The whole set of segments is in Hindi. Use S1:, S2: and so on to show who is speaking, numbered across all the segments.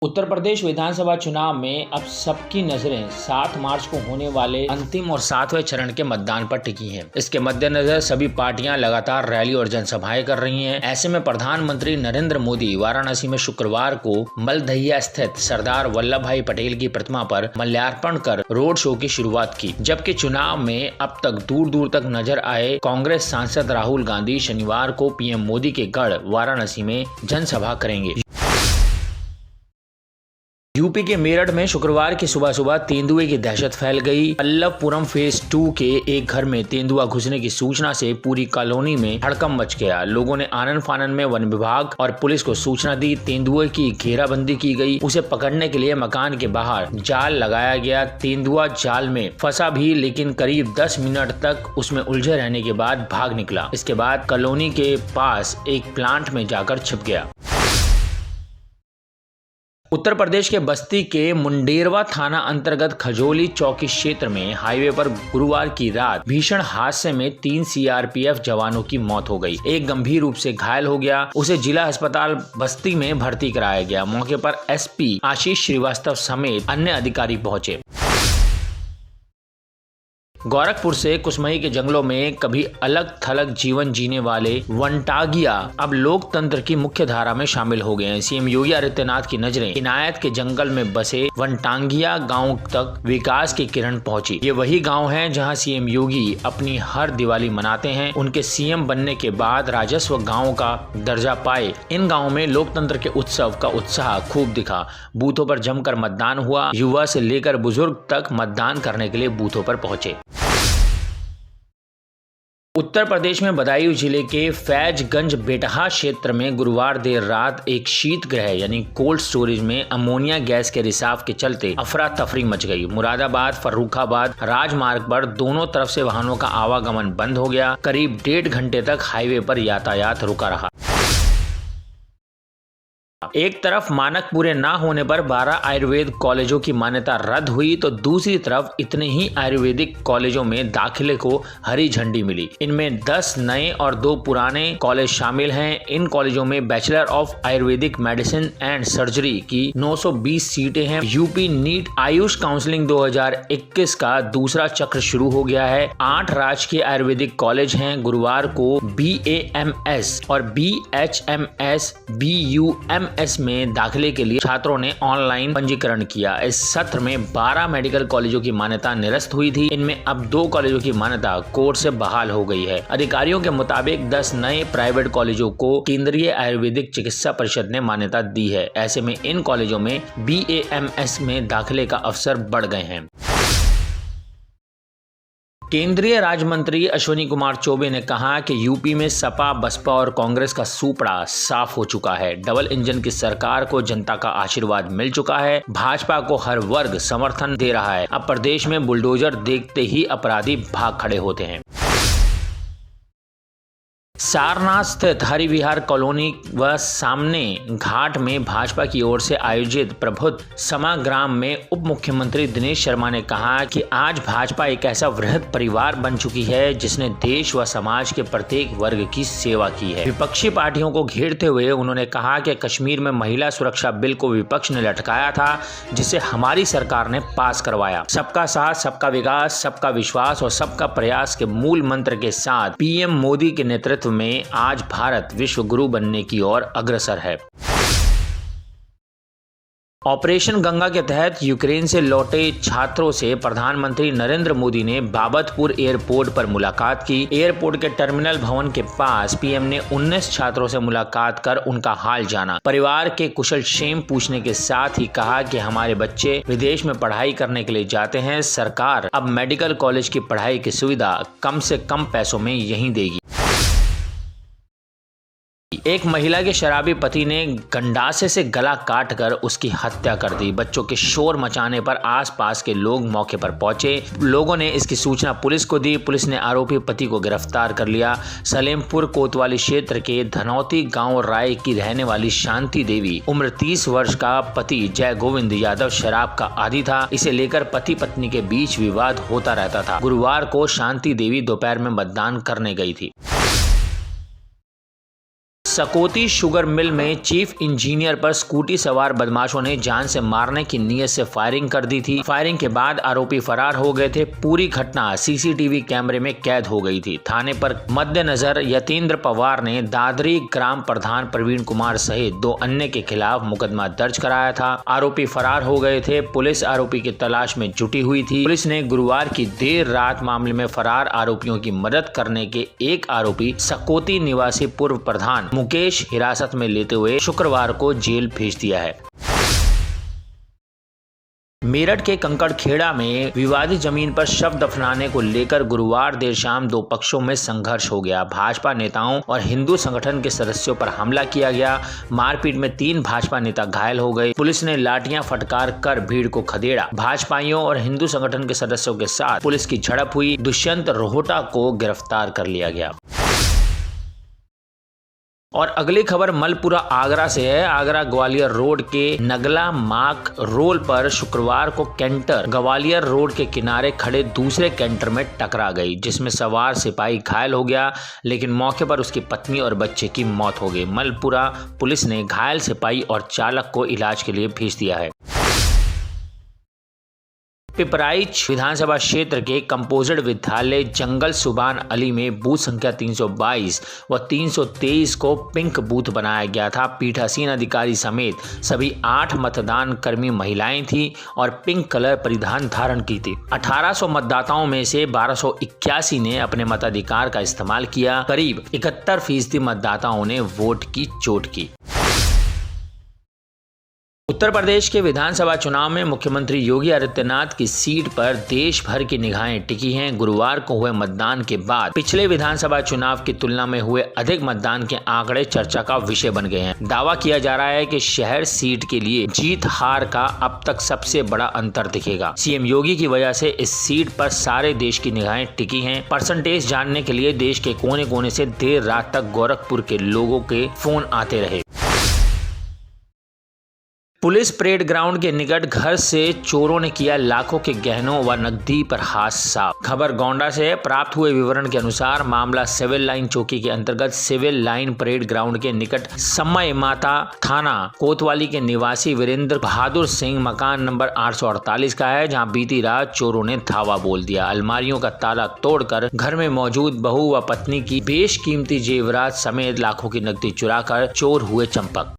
S1: उत्तर प्रदेश विधानसभा चुनाव में अब सबकी नजरें 7 मार्च को होने वाले अंतिम और 7वें चरण के मतदान पर टिकी हैं। इसके मद्देनजर सभी पार्टियां लगातार रैली और जनसभाएं कर रही हैं। ऐसे में प्रधानमंत्री नरेंद्र मोदी वाराणसी में शुक्रवार को मलदहिया स्थित सरदार वल्लभ भाई पटेल की प्रतिमा पर माल्यार्पण कर रोड शो की शुरुआत की। जबकि चुनाव में अब तक दूर दूर तक नजर आए कांग्रेस सांसद राहुल गांधी शनिवार को पीएम मोदी के गढ़ वाराणसी में जनसभा करेंगे। यूपी के मेरठ में शुक्रवार की सुबह तेंदुए की दहशत फैल गई। पल्लवपुरम फेज 2 के एक घर में तेंदुआ घुसने की सूचना से पूरी कॉलोनी में हड़कंप मच गया। लोगों ने आनन फानन में वन विभाग और पुलिस को सूचना दी। तेंदुए की घेराबंदी की गई। उसे पकड़ने के लिए मकान के बाहर जाल लगाया गया। तेंदुआ जाल में फंसा भी, लेकिन करीब 10 मिनट तक उसमें उलझे रहने के बाद भाग निकला। इसके बाद कॉलोनी के पास एक प्लांट में जाकर छिप गया। उत्तर प्रदेश के बस्ती के मुंडेरवा थाना अंतर्गत खजोली चौकी क्षेत्र में हाईवे पर गुरुवार की रात भीषण हादसे में 3 सीआरपीएफ जवानों की मौत हो गई। एक गंभीर रूप से घायल हो गया। उसे जिला अस्पताल बस्ती में भर्ती कराया गया। मौके पर एसपी आशीष श्रीवास्तव समेत अन्य अधिकारी पहुंचे। गोरखपुर से कुसमई के जंगलों में कभी अलग थलग जीवन जीने वाले वनटांगिया अब लोकतंत्र की मुख्य धारा में शामिल हो गए हैं। सीएम योगी आदित्यनाथ की नजरें इनायत के जंगल में बसे वनटांगिया गांव तक विकास की किरण पहुंची। ये वही गांव हैं जहां सीएम योगी अपनी हर दिवाली मनाते हैं। उनके सीएम बनने के बाद राजस्व गांव का दर्जा पाए इन गाँव में लोकतंत्र के उत्सव का उत्साह खूब दिखा। बूथों पर जमकर मतदान हुआ। युवा से लेकर बुजुर्ग तक मतदान करने के लिए बूथों पर पहुंचे। उत्तर प्रदेश में बदायूं जिले के फैजगंज बेटहा क्षेत्र में गुरुवार देर रात एक शीत गृह यानी कोल्ड स्टोरेज में अमोनिया गैस के रिसाव के चलते अफरा तफरी मच गई। मुरादाबाद फर्रुखाबाद राजमार्ग पर दोनों तरफ से वाहनों का आवागमन बंद हो गया। करीब 1.5 घंटे तक हाईवे पर यातायात रुका रहा। एक तरफ मानक पूरे ना होने पर 12 आयुर्वेद कॉलेजों की मान्यता रद्द हुई, तो दूसरी तरफ इतने ही आयुर्वेदिक कॉलेजों में दाखिले को हरी झंडी मिली। इनमें 10 नए और 2 पुराने कॉलेज शामिल हैं। इन कॉलेजों में bachelor of Ayurvedic medicine and surgery की 920 सीटें हैं। यूपी नीट आयुष काउंसलिंग 2021 का दूसरा चक्र शुरू हो गया है। 8 राजकीय आयुर्वेदिक कॉलेज हैं। गुरुवार को BAMS और BHMS BUMS में दाखिले के लिए छात्रों ने ऑनलाइन पंजीकरण किया। इस सत्र में 12 मेडिकल कॉलेजों की मान्यता निरस्त हुई थी। इनमें अब 2 कॉलेजों की मान्यता कोर्ट से बहाल हो गई है। अधिकारियों के मुताबिक 10 नए प्राइवेट कॉलेजों को केंद्रीय आयुर्वेदिक चिकित्सा परिषद ने मान्यता दी है। ऐसे में इन कॉलेजों में BAMS में दाखिले का अवसर बढ़ गए हैं। केंद्रीय राज्य मंत्री अश्विनी कुमार चौबे ने कहा कि यूपी में सपा बसपा और कांग्रेस का सूपड़ा साफ हो चुका है। डबल इंजन की सरकार को जनता का आशीर्वाद मिल चुका है। भाजपा को हर वर्ग समर्थन दे रहा है। अब प्रदेश में बुलडोजर देखते ही अपराधी भाग खड़े होते हैं। सारनाथ स्थित हरिविहार कॉलोनी व सामने घाट में भाजपा की ओर से आयोजित प्रबुद्ध समाग्राम में उप मुख्यमंत्री दिनेश शर्मा ने कहा कि आज भाजपा एक ऐसा वृहद परिवार बन चुकी है जिसने देश व समाज के प्रत्येक वर्ग की सेवा की है। विपक्षी पार्टियों को घेरते हुए उन्होंने कहा कि कश्मीर में महिला सुरक्षा बिल को विपक्ष ने लटकाया था, जिसे हमारी सरकार ने पास करवाया। सबका साथ, सबका विकास, सबका विश्वास और सबका प्रयास के मूल मंत्र के साथ पीएम मोदी के नेतृत्व में आज भारत विश्व गुरु बनने की ओर अग्रसर है। ऑपरेशन गंगा के तहत यूक्रेन से लौटे छात्रों से प्रधानमंत्री नरेंद्र मोदी ने बाबतपुर एयरपोर्ट पर मुलाकात की। एयरपोर्ट के टर्मिनल भवन के पास पीएम ने 19 छात्रों से मुलाकात कर उनका हाल जाना। परिवार के कुशल क्षेम पूछने के साथ ही कहा कि हमारे बच्चे विदेश में पढ़ाई करने के लिए जाते हैं। सरकार अब मेडिकल कॉलेज की पढ़ाई की सुविधा कम से कम पैसों में यहीं देगी। एक महिला के शराबी पति ने गंडासे से गला काटकर उसकी हत्या कर दी। बच्चों के शोर मचाने पर आसपास के लोग मौके पर पहुंचे। लोगों ने इसकी सूचना पुलिस को दी। पुलिस ने आरोपी पति को गिरफ्तार कर लिया। सलेमपुर कोतवाली क्षेत्र के धनौती गांव राय की रहने वाली शांति देवी उम्र 30 वर्ष का पति जय गोविंद यादव शराब का आदी था। इसे लेकर पति पत्नी के बीच विवाद होता रहता था। गुरुवार को शांति देवी दोपहर में मतदान करने गई थी। सकौती शुगर मिल में चीफ इंजीनियर पर स्कूटी सवार बदमाशों ने जान से मारने की नीयत से फायरिंग कर दी थी। फायरिंग के बाद आरोपी फरार हो गए थे। पूरी घटना सीसीटीवी कैमरे में कैद हो गई थी। थाने पर मद्देनजर यतेंद्र पवार ने दादरी ग्राम प्रधान प्रवीण कुमार सहित 2 अन्य के खिलाफ मुकदमा दर्ज कराया था। आरोपी फरार हो गए थे। पुलिस आरोपी की तलाश में जुटी हुई थी। पुलिस ने गुरुवार की देर रात मामले में फरार आरोपियों की मदद करने के एक आरोपी सकौती निवासी पूर्व प्रधान मुकेश हिरासत में लेते हुए शुक्रवार को जेल भेज दिया है। मेरठ के कंकड़खेड़ा में विवादित जमीन पर शव दफनाने को लेकर गुरुवार देर शाम 2 पक्षों में संघर्ष हो गया। भाजपा नेताओं और हिंदू संगठन के सदस्यों पर हमला किया गया। मारपीट में 3 भाजपा नेता घायल हो गए। पुलिस ने लाठियां फटकार कर भीड़ को खदेड़ा। भाजपाइयों और हिंदू संगठन के सदस्यों के साथ पुलिस की झड़प हुई। दुष्यंत रोहटा को गिरफ्तार कर लिया गया। और अगली खबर मलपुरा आगरा से है। आगरा ग्वालियर रोड के नगला माक रोल पर शुक्रवार को कैंटर ग्वालियर रोड के किनारे खड़े दूसरे कैंटर में टकरा गई, जिसमें सवार सिपाही घायल हो गया, लेकिन मौके पर उसकी पत्नी और बच्चे की मौत हो गई। मलपुरा पुलिस ने घायल सिपाही और चालक को इलाज के लिए भेज दिया है। पिपराइच विधानसभा क्षेत्र के कंपोजिट विद्यालय जंगल सुबान अली में बूथ संख्या 322 व 323 को पिंक बूथ बनाया गया था। पीठासीन अधिकारी समेत सभी 8 मतदान कर्मी महिलाएं थी और पिंक कलर परिधान धारण की थी। 1800 मतदाताओं में से 1281 ने अपने मताधिकार का इस्तेमाल किया। करीब 71% मतदाताओं ने वोट की चोट की। उत्तर प्रदेश के विधानसभा चुनाव में मुख्यमंत्री योगी आदित्यनाथ की सीट पर देश भर की निगाहें टिकी हैं। गुरुवार को हुए मतदान के बाद पिछले विधानसभा चुनाव की तुलना में हुए अधिक मतदान के आंकड़े चर्चा का विषय बन गए हैं। दावा किया जा रहा है कि शहर सीट के लिए जीत हार का अब तक सबसे बड़ा अंतर दिखेगा। सीएम योगी की वजह से इस सीट पर सारे देश की निगाहें टिकी हैं। परसेंटेज जानने के लिए देश के कोने कोने से देर रात तक गोरखपुर के लोगों के फोन आते रहे। पुलिस परेड ग्राउंड के निकट घर से चोरों ने किया लाखों के गहनों व नकदी पर हाथ साफ। खबर गोंडा से प्राप्त हुए विवरण के अनुसार मामला सिविल लाइन चौकी के अंतर्गत सिविल लाइन परेड ग्राउंड के निकट समय माता थाना कोतवाली के निवासी वीरेंद्र बहादुर सिंह मकान नंबर 848 का है, जहां बीती रात चोरों ने धावा बोल दिया। अलमारियों का ताला तोड़कर घर में मौजूद बहू व पत्नी की बेशकीमती जेवरात समेत लाखों की नकदी चुराकर चोर हुए चंपक।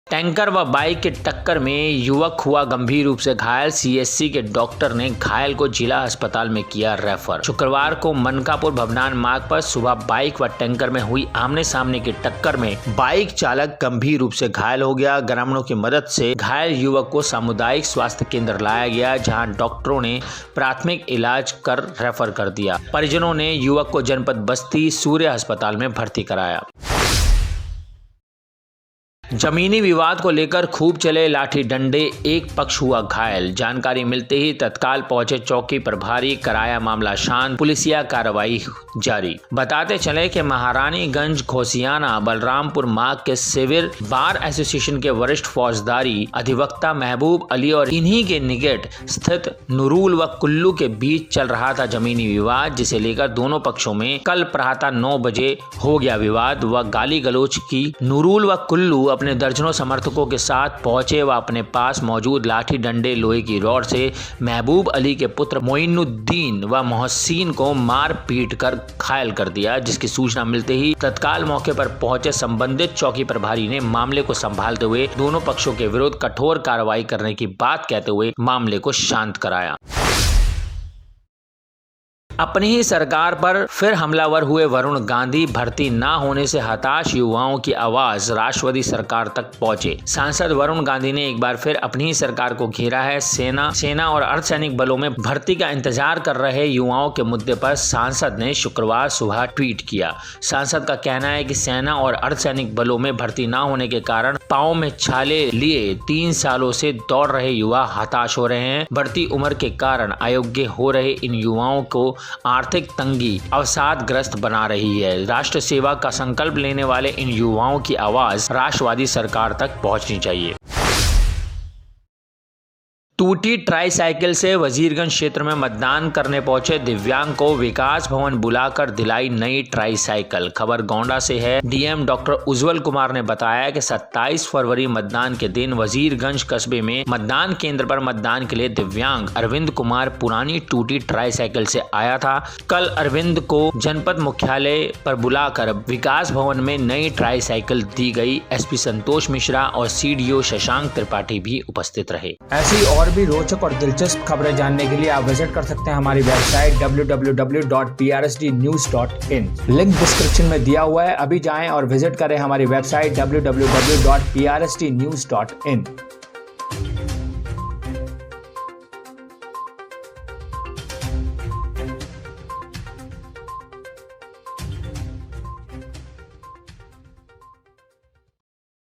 S1: टैंकर व बाइक के टक्कर में युवक हुआ गंभीर रूप से घायल। सीएससी के डॉक्टर ने घायल को जिला अस्पताल में किया रेफर। शुक्रवार को मनकापुर भवनान मार्ग पर सुबह बाइक व टैंकर में हुई आमने सामने की टक्कर में बाइक चालक गंभीर रूप से घायल हो गया। ग्रामीणों की मदद से घायल युवक को सामुदायिक स्वास्थ्य केंद्र लाया गया, जहां डॉक्टरों ने प्राथमिक इलाज कर रेफर कर दिया। परिजनों ने युवक को जनपद बस्ती सूर्य अस्पताल में भर्ती कराया। जमीनी विवाद को लेकर खूब चले लाठी डंडे, एक पक्ष हुआ घायल। जानकारी मिलते ही तत्काल पहुंचे चौकी प्रभारी, कराया मामला शांत, पुलिसिया कार्रवाई जारी। बताते चले कि महारानीगंज घोसियाना बलरामपुर मार्ग के सिविल बार एसोसिएशन के वरिष्ठ फौजदारी अधिवक्ता महबूब अली और इन्हीं के निकट स्थित नूरुल व कुल्लू के बीच चल रहा था जमीनी विवाद, जिसे लेकर दोनों पक्षों में कल प्रातः 9 बजे हो गया विवाद व गाली गलौज की। नूरुल व कुल्लू अपने दर्जनों समर्थकों के साथ पहुंचे व अपने पास मौजूद लाठी डंडे लोहे की रॉड से महबूब अली के पुत्र मोइनुद्दीन व मोहसिन को मार पीट कर घायल कर दिया, जिसकी सूचना मिलते ही तत्काल मौके पर पहुंचे संबंधित चौकी प्रभारी ने मामले को संभालते हुए दोनों पक्षों के विरुद्ध कठोर कार्रवाई करने की बात कहते हुए मामले को शांत कराया। अपनी ही सरकार पर फिर हमलावर हुए वरुण गांधी। भर्ती न होने से हताश युवाओं की आवाज राष्ट्रवादी सरकार तक पहुंचे। सांसद वरुण गांधी ने एक बार फिर अपनी ही सरकार को घेरा है। सेना और अर्धसैनिक बलों में भर्ती का इंतजार कर रहे युवाओं के मुद्दे पर सांसद ने शुक्रवार सुबह ट्वीट किया। सांसद का कहना है कि सेना और अर्धसैनिक बलों में भर्ती न होने के कारण पांव में छाले लिए 3 सालों से दौड़ रहे युवा हताश हो रहे हैं। बढ़ती उम्र के कारण अयोग्य हो रहे इन युवाओं को आर्थिक तंगी अवसादग्रस्त बना रही है। राष्ट्र सेवा का संकल्प लेने वाले इन युवाओं की आवाज राष्ट्रवादी सरकार तक पहुंचनी चाहिए। टूटी ट्राईसाइकिल से वजीरगंज क्षेत्र में मतदान करने पहुंचे दिव्यांग को विकास भवन बुलाकर दिलाई नई ट्राईसाइकिल। खबर गोंडा से है। डीएम डॉक्टर उज्जवल कुमार ने बताया कि 27 फरवरी मतदान के दिन वजीरगंज कस्बे में मतदान केंद्र पर मतदान के लिए दिव्यांग अरविंद कुमार पुरानी टूटी ट्राईसाइकिल से आया था। कल अरविंद को जनपद मुख्यालय पर बुलाकर विकास भवन में नई ट्राईसाइकिल दी गई। एसपी संतोष मिश्रा और सीडीओ शशांक त्रिपाठी भी उपस्थित रहे।
S2: ऐसी और भी रोचक और दिलचस्प खबरें जानने के लिए आप विजिट कर सकते हैं हमारी वेबसाइट www.prsdnews.in। लिंक डिस्क्रिप्शन में दिया हुआ है, अभी जाएं और विजिट करें हमारी वेबसाइट www.prsdnews.in।